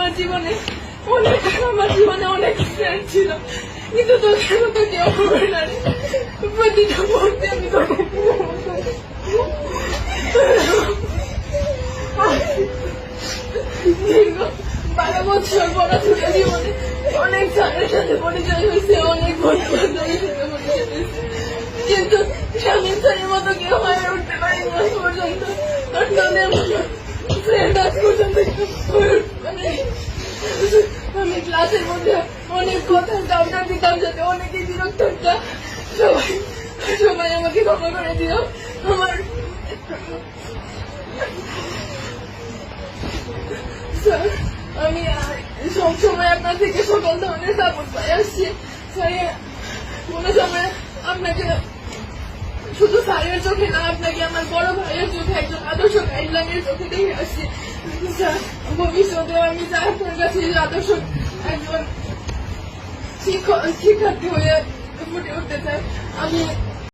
আমার জীবনে অনেক ফ্রেন্ড ছিল, কিন্তু তোদের মতো কেউ হবে না রে। প্রতিটা মুহূর্তে আমি তোকে 12 বছর পড়াশোনা জীবনে অনেক স্যারের সাথে পরিচয় হয়েছে, অনেক বন্ধু বান্ধবের সাথে পরিচয় হয়েছে, কিন্তু স্বামী স্যারের মতো কেউ হয়ে উঠতে পারিনি আজ পর্যন্ত। ফ্রেন্ড আজ পর্যন্ত আমি ক্লাসের মধ্যে অনেক কথা দাবনা দিতাম, যাতে অনেকেই বিরক্ত হতো। সবাই আমাকে ক্ষমা করে দিও। আমার স্যার, আমি সবসময় আপনার থেকে সকল ধরনের সাপোর্ট পাই আসছি। কোনো সময় আপনাকে শুধু স্যারের চোখে না, আপনাকে আমার বড় ভাইয়ের চোখে, একজন আদর্শ গাইডলাইনের চোখে দেখে আসছি। স্যার, ভবিষ্যতে আমি চাই আপনার কাছে আদর্শ একজন শিক্ষার্থী হয়ে ফুটে উঠতে চাই। আমি